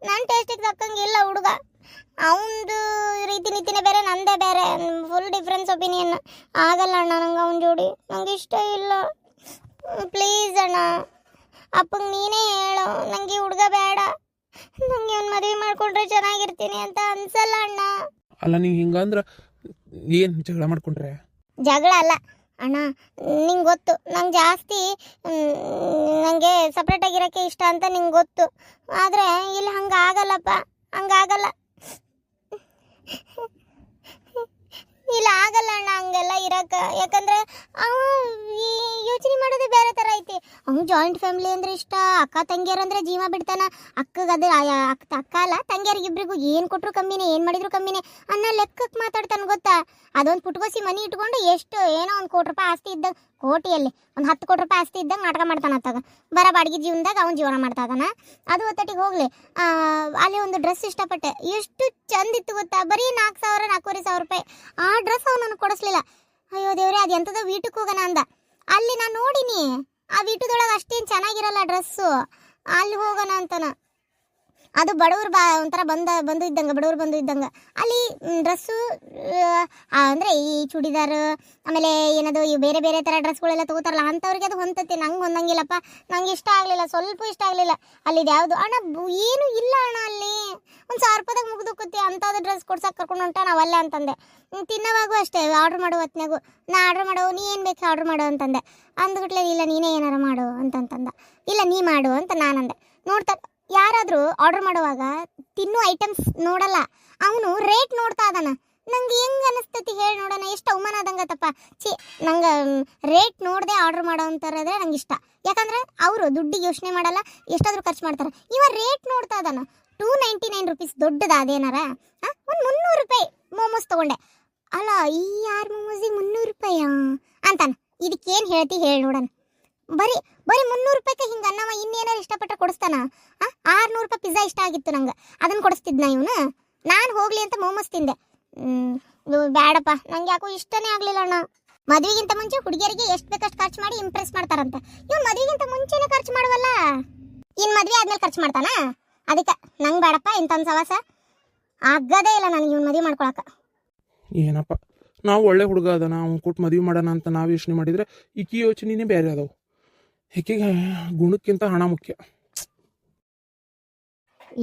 [SPEAKER 4] ನನ್ನ ಟೇಸ್ಟಿಗೆ ತಕ್ಕಂಗಿಲ್ಲ ಹುಡುಗ. ಅವನದು ರೀತಿ ನೀತಿನೇ ಬೇರೆ, ನಂದೇ ಬೇರೆ, ಫುಲ್ ಡಿಫ್ರೆನ್ಸ್ ಒಪಿನಿಯನ್. ಆಗಲ್ಲ ಅಣ್ಣ ನಂಗೆ ಅವನ ಜೋಡಿ, ನಂಗೆ ಇಷ್ಟ ಇಲ್ಲ. ಪ್ಲೀಸ್ ಅಣ್ಣ, ಅಪ್ಪಂಗೆ ನೀನೇ ಹೇಳು, ನನಗೆ ಹುಡುಗ ಬೇಡ. ನನಗೆ ಅವ್ನು ಮದುವೆ ಮಾಡ್ಕೊಂಡ್ರೆ ಚೆನ್ನಾಗಿರ್ತೀನಿ ಅಂತ ಅನ್ಸಲ್ಲ ಅಣ್ಣ.
[SPEAKER 3] ಅಲ್ಲ, ನೀವು ಹಿಂಗಂದ್ರೆ ಏನು ಜಗಳ ಮಾಡ್ಕೊಂಡ್ರೆ?
[SPEAKER 4] ಜಗಳ ಅಲ್ಲ ಅಣ್ಣ, ನಿಂಗೆ ಗೊತ್ತು ನಂಗೆ ಜಾಸ್ತಿ ನನಗೆ ಸಪ್ರೇಟಾಗಿರೋಕ್ಕೆ ಇಷ್ಟ ಅಂತ ನಿಂಗೆ ಗೊತ್ತು. ಆದರೆ ಇಲ್ಲಿ ಹಂಗೆ ಆಗಲ್ಲಪ್ಪ, ಹಂಗಾಗಲ್ಲ. ಇಲ್ಲ ಆಗಲ್ಲ ಅಣ್ಣ ಹಂಗೆಲ್ಲ ಇರೋಕೆ. ಯಾಕಂದರೆ ಅವ ಯೋಚನೆ ಮಾಡೋದೇ ಬೇರೆ ಥರ ಐತಿ. ಅವ್ನು ಜಾಯಿಂಟ್ ಫ್ಯಾಮಿಲಿ ಅಂದರೆ ಇಷ್ಟ, ಅಕ್ಕ ತಂಗಿಯರಂದ್ರೆ ಜೀವ ಬಿಡ್ತಾನ. ಅಕ್ಕಗೆ ಅದೇ ಅಕ್ಕ ಅಲ್ಲ, ತಂಗಿಯರಿಗಿಬ್ರಿಗೂ ಏನು ಕೊಟ್ಟರು ಕಮ್ಮಿನೇ, ಏನು ಮಾಡಿದ್ರು ಕಮ್ಮಿನೇ ಅನ್ನೋ ಲೆಕ್ಕಕ್ಕೆ ಮಾತಾಡ್ತಾನೆ ಗೊತ್ತಾ. ಅದೊಂದು ಪುಟ್ಕೋಸಿ ಮನೆ ಇಟ್ಕೊಂಡು ಎಷ್ಟು ಏನೋ ಒಂದು ಕೋಟಿ ರೂಪಾಯಿ ಆಸ್ತಿ ಇದ್ದಾಗ, ಕೋಟಿಯಲ್ಲಿ ಒಂದು 10 ಕೋಟಿ ರೂಪಾಯಿ ಆಸ್ತಿ ಇದ್ದಾಗ ನಾಟಕ ಮಾಡ್ತಾನೆ. ಅತ್ತಾಗ ಬರ ಬಾಡಿಗೆ ಜೀವನದಾಗ ಅವ್ನು ಜೀವನ ಮಾಡ್ತಾ ಇದ್ದಾನ. ಅದು ಒತ್ತಟಿಗೆ ಹೋಗಲಿ, ಅಲ್ಲಿ ಒಂದು ಡ್ರೆಸ್ ಇಷ್ಟಪಟ್ಟೆ, ಎಷ್ಟು ಚಂದಿತ್ತು ಗೊತ್ತಾ, ಬರೀ 4,000 4,500 ರೂಪಾಯಿ. ಆ ಡ್ರೆಸ್ ಅವ್ನು ನನಗೆ ಕೊಡಿಸ್ಲಿಲ್ಲ. ಅಯ್ಯೋ ದೇವ್ರೆ, ಅದು ಎಂಥದ್ದು ವೀಟಕ್ಕೆ ಹೋಗೋಣ ಅಂದ. ಅಲ್ಲಿ ನಾನು ನೋಡಿನಿ, ಆ ವೀಟದೊಳಗೆ ಅಷ್ಟೇನು ಚೆನ್ನಾಗಿರಲ್ಲ ಡ್ರೆಸ್ಸು, ಅಲ್ಲಿ ಹೋಗೋಣ ಅಂತಾನ. ಅದು ಬಡವ್ರು ಒಂಥರ ಬಂದು ಇದ್ದಂಗೆ, ಬಡವ್ರು ಬಂದು ಇದ್ದಂಗೆ. ಅಲ್ಲಿ ಡ್ರೆಸ್ಸು ಅಂದರೆ ಈ ಚೂಡಿದಾರ್, ಆಮೇಲೆ ಏನದು ಈ ಬೇರೆ ಬೇರೆ ಥರ ಡ್ರೆಸ್ಗಳೆಲ್ಲ ತಗೋತಾರಲ್ಲ ಅಂಥವ್ರಿಗೆ ಅದು ಹೊಂತತಿ. ನಂಗೆ ಹೊಂದಂಗಿಲ್ಲಪ್ಪ, ನಂಗೆ ಇಷ್ಟ ಆಗಲಿಲ್ಲ, ಸ್ವಲ್ಪ ಇಷ್ಟ ಆಗಲಿಲ್ಲ. ಅಲ್ಲಿದು ಯಾವುದು ಅಣ್ಣ ಏನೂ ಇಲ್ಲ ಅಣ್ಣ, ಅಲ್ಲಿ 1,000 ರೂಪಾಯಿದಾಗ ಮುಗಿದೋಕತಿ ಅಂಥದ್ದು ಡ್ರೆಸ್ ಕೊಡ್ಸಕ್ಕೆ ಕರ್ಕೊಂಡು ಹೊಂಟ ನಾವಲ್ಲೇ ಅಂತಂದೆ. ತಿನ್ನೋವಾಗೂ ಅಷ್ಟೇ, ಆರ್ಡ್ರ್ ಮಾಡೋ ಹೊತ್ನಾಗೂ ನಾ ಆರ್ಡ್ರ್ ಮಾಡೋ, ನೀ ಏನು ಬೇಕು ಆರ್ಡ್ರ್ ಮಾಡು ಅಂತಂದೆ. ಅಂದ್ಬಿಟ್ಲೆ ಇಲ್ಲ ನೀನೇ ಏನಾರು ಮಾಡು ಅಂತಂತಂದ. ಇಲ್ಲ ನೀ ಮಾಡು ಅಂತ ನಾನಂದೆ. ನೋಡ್ತಾ ಯಾರಾದರೂ ಆರ್ಡ್ರ್ ಮಾಡುವಾಗ ತಿನ್ನೋ ಐಟಮ್ಸ್ ನೋಡಲ್ಲ, ಅವನು ರೇಟ್ ನೋಡ್ತಾ ಇದ್ದಾನ. ನಂಗೆ ಹೆಂಗೆ ಅನಿಸ್ತೈತಿ ಹೇಳಿ ನೋಡೋಣ, ಎಷ್ಟು ಅವಮಾನ ಆದಂಗತ್ತಪ್ಪ. ನಂಗೆ ರೇಟ್ ನೋಡದೆ ಆರ್ಡ್ರ್ ಮಾಡೋ ಅಂತಾರಿದ್ರೆ ನಂಗೆ ಇಷ್ಟ. ಯಾಕಂದ್ರೆ ಅವರು ದುಡ್ಡಿಗೆ ಯೋಚನೆ ಮಾಡಲ್ಲ, ಎಷ್ಟಾದರೂ ಖರ್ಚು ಮಾಡ್ತಾರೆ. ಇವ ರೇಟ್ ನೋಡ್ತಾ ಇದ್ದಾನ. 299 ರೂಪೀಸ್ ದೊಡ್ಡದ ಅದೇನಾರ, ಒಂದು 300 ರೂಪಾಯಿ ಮೋಮೋಸ್ ತೊಗೊಂಡೆ. ಅಲ್ಲ ಈ 6 ಮೋಮೋಸಿಗೆ 300 ರೂಪಾಯಾ ಅಂತಾನ. ಇದಕ್ಕೇನು ಹೇಳ್ತಿ ಹೇಳಿ ನೋಡೋಣ. ಬರೀ 300 ರೂಪಾಯಿಗೆ ಹಿಂಗೆ ಅನ್ನವ ಇನ್ನೇನಾರು ಇಷ್ಟಪಟ್ಟರೆ ಕೊಡಿಸ್ತಾನ. 600 ರೂಪಾಯಿ ಪಿಜ್ಜಾ ಇಷ್ಟ ಆಗಿತ್ತು ನಂಗೆ, ಅದನ್ನು ಕೊಡಿಸ್ತಿದ್ನ ಇವನು. ನಾನು ಹೋಗ್ಲಿ ಅಂತ ಮೋಮೋಸ್ ತಿಂದೆ. ಬೇಡಪ್ಪ, ನಂಗೆ ಯಾಕೋ ಇಷ್ಟನೇ ಆಗಲಿಲ್ಲ ಅಣ್ಣ. ಮದುವೆಗಿಂತ ಮುಂಚೆ ಹುಡುಗಿಯರಿಗೆ ಎಷ್ಟು ಬೇಕಷ್ಟು ಖರ್ಚು ಮಾಡಿ ಇಂಪ್ರೆಸ್ ಮಾಡ್ತಾರಂತೆ. ಇವ್ನು ಮದುವೆಗಿಂತ ಮುಂಚೆನೇ ಖರ್ಚು ಮಾಡುವಲ್ಲ, ಇನ್ನು ಮದುವೆ ಆದ್ಮೇಲೆ ಖರ್ಚು ಮಾಡ್ತಾನ. ಅದಕ್ಕೆ ನಂಗೆ ಬೇಡಪ್ಪ ಇಂಥೊಂದು ಸವಾಸ, ಆಗದೇ ಇಲ್ಲ ನನಗೆ ಇವ್ನು ಮದುವೆ ಮಾಡ್ಕೊಳಕ್ಕೆ.
[SPEAKER 3] ಏನಪ್ಪ, ನಾವು ಒಳ್ಳೆ ಹುಡುಗ ಅದನ, ಅವ್ನು ಕೊಟ್ಟು ಮದುವೆ ಮಾಡೋಣ ಅಂತ ನಾವು ಯೋಚನೆ ಮಾಡಿದರೆ ಈಕಿ ಯೋಚನೆನೇ ಬೇರೆ ಅದಾವು. ಈಕೆಗೆ ಗುಣಕ್ಕಿಂತ ಹಣ ಮುಖ್ಯ.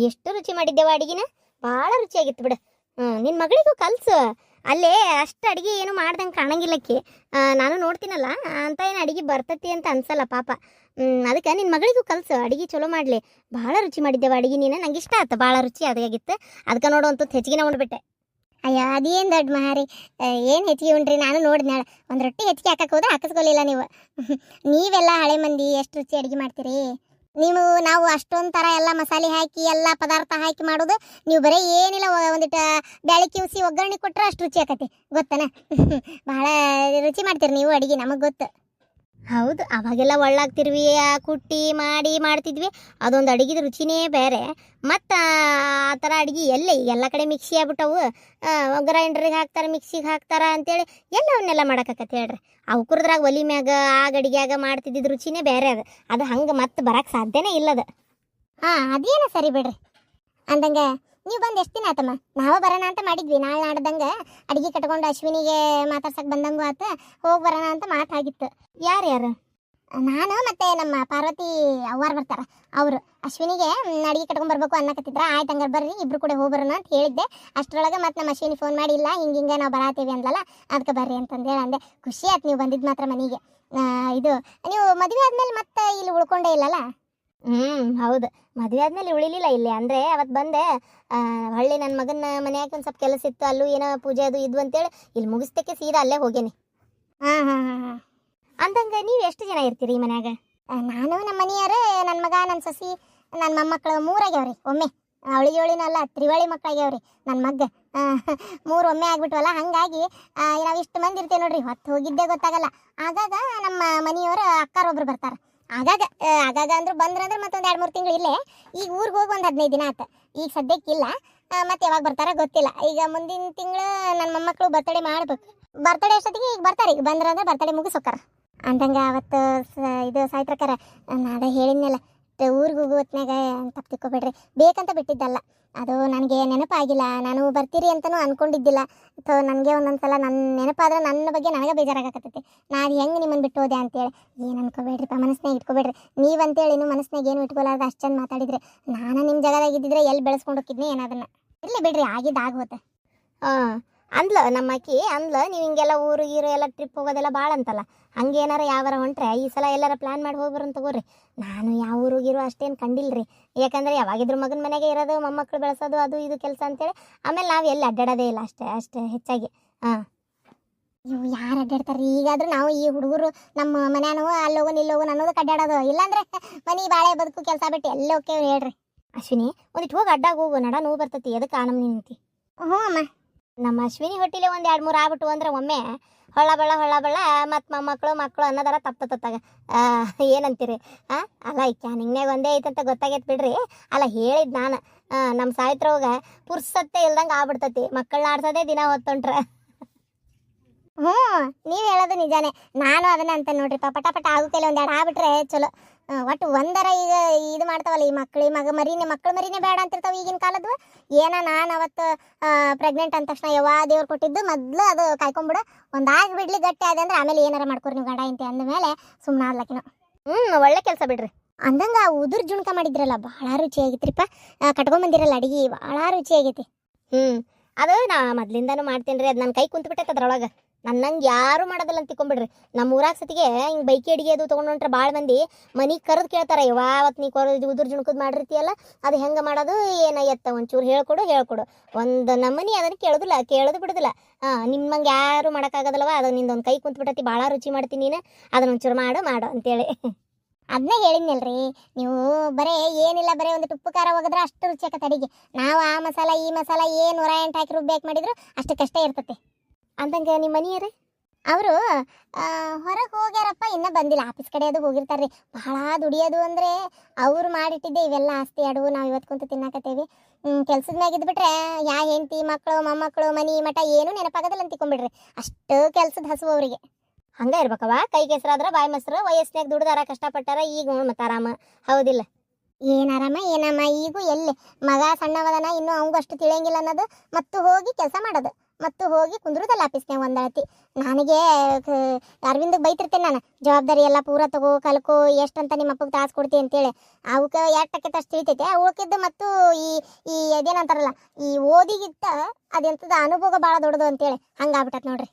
[SPEAKER 1] ಎಷ್ಟು ರುಚಿ ಮಾಡಿದ್ದೇವ ಅಡಿಗೆನ, ಭಾಳ ರುಚಿಯಾಗಿತ್ತು ಬಿಡು. ನಿನ್ನ ಮಗಳಿಗೂ ಕಲ್ಸು. ಅಲ್ಲೇ ಅಷ್ಟು ಅಡುಗೆ ಏನು ಮಾಡ್ದಂಗೆ ಕಾಣಂಗಿಲ್ಲಕ್ಕೆ. ನಾನು ನೋಡ್ತೀನಲ್ಲ ಅಂತ ಏನು ಅಡುಗೆ ಬರ್ತತಿ ಅಂತ ಅನ್ಸಲ್ಲ ಪಾಪ. ಅದಕ್ಕೆ ನಿನ್ನ ಮಗಳಿಗೂ ಕಲ್ಸು, ಅಡುಗೆ ಚಲೋ ಮಾಡಲಿ. ಭಾಳ ರುಚಿ ಮಾಡಿದ್ದೇವ ಅಡುಗೆ ನೀನು, ನಂಗೆ ಇಷ್ಟ ಆಯ್ತು, ಭಾಳ ರುಚಿ ಅದಾಗಿತ್ತು. ಅದಕ್ಕೆ ನೋಡು ಅಂತೂ ಹೆಚ್ಚಿಗೆ ಉಂಡ್ಬಿಟ್ಟೆ.
[SPEAKER 4] ಅಯ್ಯೋ ಅದೇನು ದೊಡ್ಡ ಮಹಾರಿ, ಏನು ಹೆಚ್ಚಿಗೆ ಉಂಡ್ರಿ. ನಾನು ನೋಡಿದ್ನಾಳ, ಒಂದು ರೊಟ್ಟಿ ಹೆಚ್ಚಿಗೆ ಹಾಕಕ್ಕೆ ಹೋದ್ರೆ ಹಾಕಿಸ್ಕೊಲಿಲ್ಲ ನೀವು. ನೀವೆಲ್ಲ ಹಳೆ ಮಂದಿ ಎಷ್ಟು ರುಚಿ ಅಡುಗೆ ಮಾಡ್ತೀರಿ ನಾವು ಅಷ್ಟೊಂದು ಥರ ಎಲ್ಲ ಮಸಾಲೆ ಹಾಕಿ ಎಲ್ಲ ಪದಾರ್ಥ ಹಾಕಿ ಮಾಡೋದು. ನೀವು ಬರೀ ಏನಿಲ್ಲ ಒಂದಿಟ್ಟು ಬ್ಯಾಳಿ ಕಿವ್ಸಿ ಒಗ್ಗರಣೆ ಕೊಟ್ಟರೆ ಅಷ್ಟು ರುಚಿ ಆಕತಿ, ಗೊತ್ತನ? ಭಾಳ ರುಚಿ ಮಾಡ್ತೀರಿ ನೀವು ಅಡುಗೆ, ನಮಗೆ ಗೊತ್ತು.
[SPEAKER 1] ಹೌದು, ಅವಾಗೆಲ್ಲ ಒಳ್ಳಾಗ್ತಿರ್ವಿ, ಕುಟ್ಟಿ ಮಾಡಿ ಮಾಡ್ತಿದ್ವಿ. ಅದೊಂದು ಅಡುಗೆದ ರುಚಿನೇ ಬೇರೆ. ಮತ್ತು ಆ ಥರ ಅಡುಗೆ ಎಲ್ಲೇ ಎಲ್ಲ ಕಡೆ ಮಿಕ್ಸಿ ಆಗ್ಬಿಟ್ಟವು. ಗ್ರೈಂಡ್ರಿಗೆ ಹಾಕ್ತಾರೆ, ಮಿಕ್ಸಿಗೆ ಹಾಕ್ತಾರೆ ಅಂತೇಳಿ ಎಲ್ಲ ಅವನ್ನೆಲ್ಲ ಮಾಡೋಕ್ಕಾಕತ್ತೆ ಹೇಳ್ರಿ. ಅವು ಕುರ್ದ್ರಾಗ ಒಲಿ ಮ್ಯಾಗ ಆ ಗಡಿಗ್ಯಾಗ ಮಾಡ್ತಿದ್ದಿದ್ದು ರುಚಿನೇ ಬೇರೆ ಅದು ಹಂಗೆ ಮತ್ತೆ ಬರೋಕ್ಕೆ ಸಾಧ್ಯನೇ ಇಲ್ಲದ.
[SPEAKER 4] ಅದೇನು ಸರಿ ಬಿಡ್ರಿ. ಅಂದಂಗೆ ನೀವು ಬಂದು ಎಷ್ಟು ದಿನ ಆತಮ್ಮ? ನಾವು ಬರೋಣ ಅಂತ ಮಾಡಿದ್ವಿ, ನಾಳೆ ನಾಡ್ದಂಗೆ ಅಡುಗೆ ಕಟ್ಕೊಂಡು ಅಶ್ವಿನಿಗೆ ಮಾತಾಡ್ಸಕ್ಕೆ ಬಂದಂಗೂ ಆತ, ಹೋಗಿ ಬರೋಣ ಅಂತ ಮಾತಾಗಿತ್ತು.
[SPEAKER 1] ಯಾರ್ಯಾರು?
[SPEAKER 4] ನಾನು ಮತ್ತೆ ನಮ್ಮ ಪಾರ್ವತಿ ಅವ್ವಾರು ಬರ್ತಾರೆ. ಅವರು ಅಶ್ವಿನಿಗೆ ಅಡುಗೆ ಕಟ್ಕೊಂಡು ಬರ್ಬೇಕು ಅನ್ನಕತ್ತಿದ್ರ. ಆಯ್ತು ಹಂಗಾರೆ ಬರ್ರಿ, ಇಬ್ರು ಕೂಡ ಹೋಗಿ ಬರೋಣ ಅಂತ ಹೇಳಿದ್ದೆ. ಅಷ್ಟರೊಳಗೆ ಮತ್ತೆ ನಮ್ಮ ಅಶ್ವಿನಿ ಫೋನ್ ಮಾಡಿಲ್ಲ, ಹಿಂಗೆ ನಾವು ಬರಾತೀವಿ ಅಂದಲ್ಲ, ಅದಕ್ಕೆ ಬರ್ರಿ ಅಂತಂದೇಳಿ ಅಂದೆ. ಖುಷಿ ಆಯ್ತು ನೀವು ಬಂದಿದ್ದು ಮಾತ್ರ ಮನೆಗೆ. ಇದು ನೀವು ಮದುವೆ ಆದ್ಮೇಲೆ ಮತ್ತೆ ಇಲ್ಲಿ ಉಳ್ಕೊಂಡೇ ಇಲ್ಲಲ್ಲ?
[SPEAKER 1] ಹೌದು, ಮದುವೆ ಆದ್ಮೇಲೆ ಉಳಿಲಿಲ್ಲ ಇಲ್ಲಿ. ಅಂದರೆ ಅವತ್ತು ಬಂದೆ, ಹೊಳ್ಳಿ ನನ್ನ ಮಗನ ಮನ್ಯಾಗ ಒಂದು ಸ್ವಲ್ಪ ಕೆಲಸ ಇತ್ತು, ಅಲ್ಲೂ ಏನೋ ಪೂಜೆ ಅದು ಇದ್ವು ಅಂತೇಳಿ ಇಲ್ಲಿ ಮುಗಿಸ್ತಕ್ಕೆ ಸೀದಾ ಅಲ್ಲೇ ಹೋಗೇನಿ. ಅಂದಂಗೆ ನೀವು ಎಷ್ಟು ಜನ ಇರ್ತೀರಿ ಈ ಮನ್ಯಾಗ?
[SPEAKER 4] ನಾನು ನಮ್ಮ ಮನೆಯವರು, ನನ್ನ ಮಗ, ನನ್ನ ಸೊಸಿ, ನನ್ನ ಮೊಮ್ಮಕ್ಕಳು 3 ಆಗ್ಯಾವ್ರಿ ಒಮ್ಮೆ. ಅವಳಿಗೇಳಿನಲ್ಲ, ತ್ರಿವಳಿ ಮಕ್ಕಳಾಗ್ಯಾವ್ರಿ ನನ್ನ ಮಗ್ಗ. 3 ಒಮ್ಮೆ ಆಗ್ಬಿಟ್ವಲ್ಲ, ಹಾಗಾಗಿ ನಾವು ಇಷ್ಟು ಮಂದಿ ಇರ್ತೇವೆ ನೋಡ್ರಿ. ಹೊತ್ತು ಹೋಗಿದ್ದೇ ಗೊತ್ತಾಗಲ್ಲ. ಆಗಾಗ ನಮ್ಮ ಮನೆಯವರು ಅಕ್ಕಾರೊಬ್ರು ಬರ್ತಾರೆ. ಆಗಾಗ ಅಂದ್ರು ಬಂದ್ರಂದ್ರೆ ಮತ್ತೊಂದು 2-3 ತಿಂಗಳು ಇಲ್ಲೇ. ಈಗ ಊರಿಗೆ ಹೋಗಿ ಒಂದು 15 ದಿನ ಆಯ್ತು. ಈಗ ಸದ್ಯಕ್ಕಿಲ್ಲ, ಮತ್ತೆ ಯಾವಾಗ ಬರ್ತಾರ ಗೊತ್ತಿಲ್ಲ. ಈಗ ಮುಂದಿನ ತಿಂಗಳು ನನ್ನ ಮೊಮ್ಮಕ್ಕಳು ಬರ್ತಡೇ ಮಾಡ್ಬೇಕು. ಬರ್ತಡೇ ಅಷ್ಟೊತ್ತಿಗೆ ಈಗ ಬರ್ತಾರೆ. ಈಗ ಬಂದ್ರಂದ್ರೆ ಬರ್ತಡೇ ಮುಗಿಸೋಕಾರ. ಅಂದಂಗೆ ಅವತ್ತು ಇದು ಸಾಯ್ತ್ರಕಾರ ನಾಳೆ ಹೇಳಿದ್ನಲ್ಲ, ಊರಿಗೆ ಹೋಗೋ ಹೊತ್ನಾಗ ತಪ್ಪು ತಿಕ್ಕೋಬೇಡ್ರಿ, ಬೇಕಂತ ಬಿಟ್ಟಿದ್ದಲ್ಲ. ಅದು ನನಗೆ ನೆನಪಾಗಿಲ್ಲ, ನಾನು ಬರ್ತೀರಿ ಅಂತಲೂ ಅಂದ್ಕೊಂಡಿದ್ದಿಲ್ಲ. ನನಗೆ ಒಂದೊಂದ್ಸಲ ನನ್ನ ನೆನಪಾದ್ರೆ ನನ್ನ ಬಗ್ಗೆ ನನಗೆ ಬೇಜಾರಾಗತ್ತೈತಿ. ನಾನು ಹೆಂಗೆ ನಿಮ್ಮನ್ನು ಬಿಟ್ಟು ಹೋದೆ ಅಂತೇಳಿ. ಏನು ಅನ್ಕೋಬೇಡ್ರಿಪ್ಪ, ಮನಸ್ಸಿನಾಗ ಇಟ್ಕೋಬೇಡ್ರಿ. ನೀವಂತೇಳಿ ಇನ್ನೂ ಮನಸ್ಸಿನಾಗ ಏನು ಇಟ್ಕೊಲಾರ್ದು ಅಷ್ಟು ಚಂದ ಮಾತಾಡಿದ್ರೆ, ನಾನು ನಿಮ್ಮ ಜಾಗದಾಗಿದ್ದಿದ್ರೆ ಎಲ್ಲಿ ಬೆಳೆಸ್ಕೊಂಡು ಹೋಗಿದ್ನಿ ಏನದನ್ನು. ಇರಲಿ ಬಿಡ್ರಿ, ಆಗಿದ್ದಾಗೋತೆ.
[SPEAKER 1] ಅಂದ್ಲ ನಮ್ಮ ಅಕ್ಕಿ ಅಂದ್ಲ, ನೀವು ಹಿಂಗೆಲ್ಲ ಊರು ಗೀರು ಎಲ್ಲ ಟ್ರಿಪ್ ಹೋಗೋದೆಲ್ಲ ಭಾಳ ಅಂತಲ್ಲ, ಹಂಗೆ ಏನಾರ ಯಾವಾರ ಹೊಂಟ್ರೆ ಈ ಸಲ ಎಲ್ಲಾರ ಪ್ಲ್ಯಾನ್ ಮಾಡಿ ಹೋಗಿ ಬರೋಣ ತಗೋರಿ. ನಾನು ಯಾವ ಊರಿಗಿರೋ ಅಷ್ಟೇನು ಕಂಡಿಲ್ರಿ. ಯಾಕಂದರೆ ಯಾವಾಗಿದ್ರು ಮಗನ ಮನೆಗೆ ಇರೋದು, ಮೊಮ್ಮಕ್ಕಳು ಬೆಳೆಸೋದು, ಅದು ಇದು ಕೆಲಸ ಅಂತೇಳಿ. ಆಮೇಲೆ ನಾವು ಎಲ್ಲಿ ಅಡ್ಡಾಡೋದೇ ಇಲ್ಲ ಅಷ್ಟೇ ಹೆಚ್ಚಾಗಿ.
[SPEAKER 4] ಇವು ಯಾರು ಅಡ್ಡಾಡ್ತಾರೆ? ಈಗಾದ್ರೂ ನಾವು ಈ ಹುಡುಗರು ನಮ್ಮ ಮನ್ಯಾನು ಅಲ್ಲೋಗು ನಿಲ್ಲೋಗು ಅನ್ನೋದಕ್ಕೆ ಅಡ್ಡಾಡೋದು. ಇಲ್ಲಾಂದ್ರೆ ಮನೆ ಬಾಳೆ ಬದುಕು ಕೆಲಸ ಬಿಟ್ಟು ಎಲ್ಲೇ ಹೋಗ್ತೇವೆ ಹೇಳ್ರಿ.
[SPEAKER 1] ಅಶ್ವಿನಿ, ಒಂದಿಟ್ಟು ಹೋಗಿ ಅಡ್ಡಾಗ ಹೋಗು, ನಡ ನೋವು ಬರ್ತೈತಿ. ಎದಕ್ಕೆ ನಮ್ಮನೆ ನಿಂತಿ?
[SPEAKER 4] ಹ್ಞೂ ಅಮ್ಮ.
[SPEAKER 1] ನಮ್ಮ ಅಶ್ವಿನಿ ಹೊಟ್ಟಿಲೆ 1-2-3 ಆಗ್ಬಿಟ್ಟು ಅಂದ್ರೆ ಒಮ್ಮೆ ಹೊಳ್ಳ ಬಳ್ಳ ಮತ್ತು ಮಕ್ಕಳು ಅನ್ನೋದಾರ ತಪ್ತತ್ತಾಗ. ಏನಂತೀರಿ? ಅಲ್ಲ ಈ ಕ್ಯಾನಿಂಗ್ನಾಗ ಒಂದೇ ಐತಂತ ಗೊತ್ತಾಗೈತೆ ಬಿಡ್ರಿ. ಅಲ್ಲ ಹೇಳಿದ್ ನಾನು, ನಮ್ಮ ಸಾಯ್ತ್ರವಾಗ ಪುರ್ಸತ್ತೆ ಇಲ್ದಂಗೆ ಆಗ್ಬಿಡ್ತತಿ, ಮಕ್ಕಳನ್ನ ಆಡ್ಸೋದೇ ದಿನ ಹೊತ್ತೊಂಟ್ರೆ.
[SPEAKER 4] ನೀವು ಹೇಳೋದು ನಿಜಾನೇ. ನಾನು ಅದನ್ನ ಅಂತ ನೋಡ್ರಿ, ಪಟ ಆಗೋ ಕೈಲಿ 1-2 ಆಗ್ಬಿಟ್ರೆ ಚಲೋ. ಒಟ್ಟು ಒಂದರ ಈಗ ಇದು ಮಾಡ್ತಾವಲ್ಲ ಈ ಮಕ್ಳು ಮರಿನೇ ಬೇಡ ಅಂತಿರ್ತಾವ ಈಗಿನ ಕಾಲದ್ದು. ನಾನು ಅವತ್ತು ಪ್ರೆಗ್ನೆಂಟ್ ಅಂದ ತಕ್ಷಣ ಯವ್ವಾ ದೇವ್ರು ಕೊಟ್ಟಿದ್ದು ಮೊದ್ಲು ಅದು ಕಾಯ್ಕೊಂಬಿಡು, ಒಂದಾಗಿ ಬಿಡ್ಲಿ ಗಟ್ಟಿ ಆದೆ ಅಂದ್ರೆ ಆಮೇಲೆ ಏನಾರ ಮಾಡ್ಕೊರಿ ನೀವು ಗಂಡ ಇಂತೆ ಅಂದಮೇಲೆ ಸುಮ್ಮನೆ ಆದ್ಲಕಿನ.
[SPEAKER 1] ಒಳ್ಳೆ ಕೆಲಸ ಬಿಡ್ರಿ.
[SPEAKER 4] ಅಂದಂಗ ಉದುರ್ ಜುಣ್ಕ ಮಾಡಿದ್ರಲ್ಲ ಭಾಳ ರುಚಿಯಾಗಿತ್ರಿಪ್ಪ. ಕಟ್ಕೊಂಬಂದಿರಲ್ಲ ಅಡಿಗೆ ಭಾಳ ರುಚಿಯಾಗೈತಿ.
[SPEAKER 1] ಅದು ನಾ ಮೊದ್ಲಿಂದಾನು ಮಾಡ್ತೇನ್ರಿ. ಅದು ನನ್ನ ಕೈ ಕುಂತ್ಬಿಟ್ಟೈತೆ ಅದ್ರೊಳಗೆ. ನನ್ನಂಗೆ ಯಾರು ಮಾಡೋದಿಲ್ಲ ಅಂತ ತಿಳ್ಕೊಂಬಿಡ್ರಿ. ನಮ್ಮ ಊರಾಗ ಸತಿಗೆ ಹಿಂಗೆ ಬೈಕಿ ಅಡಿಗೆ ಅದು ತೊಗೊಂಡ್ರೆ ಭಾಳ ಮಂದಿ ಮನೆಗೆ ಕರೆದು ಕೇಳ್ತಾರೆ, ಯಾವತ್ತು ನೀ ಉದುರ್ ಜುಣ್ಕದ್ ಮಾಡಿರ್ತೀಯಲ್ಲ ಅದು ಹೆಂಗೆ ಮಾಡೋದು ಏನು ಎತ್ತ ಒಂಚೂರು ಹೇಳ್ಕೊಡು. ಒಂದು ನಮ್ಮನಿ ಅದನ್ನು ಕೇಳೋದು ಬಿಡೋದಿಲ್ಲ. ನಿಮ್ಮಂಗೆ ಯಾರು ಮಾಡೋಕ್ಕಾಗೋದಲ್ವ, ಅದು ನಿಂದೊಂದು ಕೈ ಕುಂತ್ಬಿಟ್ಟೈತಿ, ಭಾಳ ರುಚಿ ಮಾಡ್ತೀನಿ ನೀನು, ಅದನ್ನ ಒಂಚೂರು ಮಾಡು ಅಂತೇಳಿ.
[SPEAKER 4] ಅದನ್ನೇ ಹೇಳಿದ್ನಲ್ರಿ, ನೀವು ಬರೇ ಏನಿಲ್ಲ ಬರೇ ಒಂದು ಉಪ್ಪು ಖಾರ ಹೋಗಿದ್ರೆ ಅಷ್ಟು ರುಚಿ ಆಕತ್ತೆ ಅಡಿಗೆ. ನಾವು ಆ ಮಸಾಲ ಈ ಮಸಾಲ ಏನು 108 ಹಾಕಿ ರುಬ್ಬೇಕು ಮಾಡಿದ್ರು ಅಷ್ಟಕ್ಕಷ್ಟೇ ಇರ್ತತೆ.
[SPEAKER 1] ಅಂದಂಗೆ ನಿಮ್ಮ ಮನೆಯವ್ರೆ
[SPEAKER 4] ಅವರು ಹೊರಗೆ ಹೋಗ್ಯಾರಪ್ಪ, ಇನ್ನೂ ಬಂದಿಲ್ಲ. ಆಫೀಸ್ ಕಡೆ ಅದು ಹೋಗಿರ್ತಾರ್ರಿ. ಭಾಳ ದುಡಿಯೋದು ಅಂದರೆ ಅವ್ರು ಮಾಡಿಟ್ಟಿದ್ದೆ ಇವೆಲ್ಲ ಆಸ್ತಿ ಅಡುವು ನಾವು ಇವತ್ತು ಕುಂತು ತಿನ್ನಾಕತ್ತೇವಿ. ಕೆಲ್ಸದ ಮ್ಯಾಗ ಇದ್ಬಿಟ್ರೆ ಹೆಂಡತಿ ಮಕ್ಕಳು ಮೊಮ್ಮಕ್ಕಳು ಮನಿ ಮಠ ಏನೂ ನೆನಪಾಗೋದಿಲ್ಲ ಅಂತ ತಿಳ್ಕೊಂಬಿಡ್ರಿ. ಅಷ್ಟು ಕೆಲ್ಸದ ಹಸುವು ಅವರಿಗೆ.
[SPEAKER 1] ಹಂಗೆ ಇರ್ಬೇಕವ. ಕೈ ಕೆಸರಾದ್ರೆ ಬಾಯಿ ಮೊಸರು. ವಯಸ್ಸಿನಾಗ ದುಡ್ದಾರ ಕಷ್ಟಪಟ್ಟಾರ, ಈಗ ಮತ್ತೆ ಆರಾಮ. ಹೌದಿಲ್ಲ?
[SPEAKER 4] ಏನಮ್ಮ ಈಗೂ ಎಲ್ಲಿ ಮಗ ಸಣ್ಣವದನ, ಇನ್ನೂ ಅವಂಗೂ ಅಷ್ಟು ತಿಳಿಯಂಗಿಲ್ಲ ಅನ್ನೋದು. ಮತ್ತು ಹೋಗಿ ಕೆಲಸ ಮಾಡೋದು, ಮತ್ತು ಹೋಗಿ ಕುಂದ್ರುದಲ್ಲ ಆಫೀಸ್ನಾಗ ಒಂದಳತಿ. ನನಗೆ ಅರವಿಂದಗೆ ಬೈತಿರ್ತೇನೆ ನಾನು, ಜವಾಬ್ದಾರಿ ಎಲ್ಲ ಪೂರ ತಗೋ ಕಲ್ಕೋ, ಎಷ್ಟಂತ ನಿಮ್ಮ ಅಪ್ಪಗೆ ತ್ರಾಸ ಕೊಡ್ತಿ ಅಂತೇಳಿ. ಅವಕ್ಕೆ 2% ಅಷ್ಟು ತಿಳಿತೈತೆ. ಉಳ್ಕಿದ್ದು ಮತ್ತು ಈ ಅದೇನಂತಾರಲ್ಲ, ಈ ಓದಿಗಿಂತ ಅದೆಂಥದ್ದು ಅನುಭವ ಭಾಳ ದೊಡ್ಡದು ಅಂತೇಳಿ ಹಂಗಾಗ್ಬಿಟ್ಟತ್ ನೋಡ್ರಿ.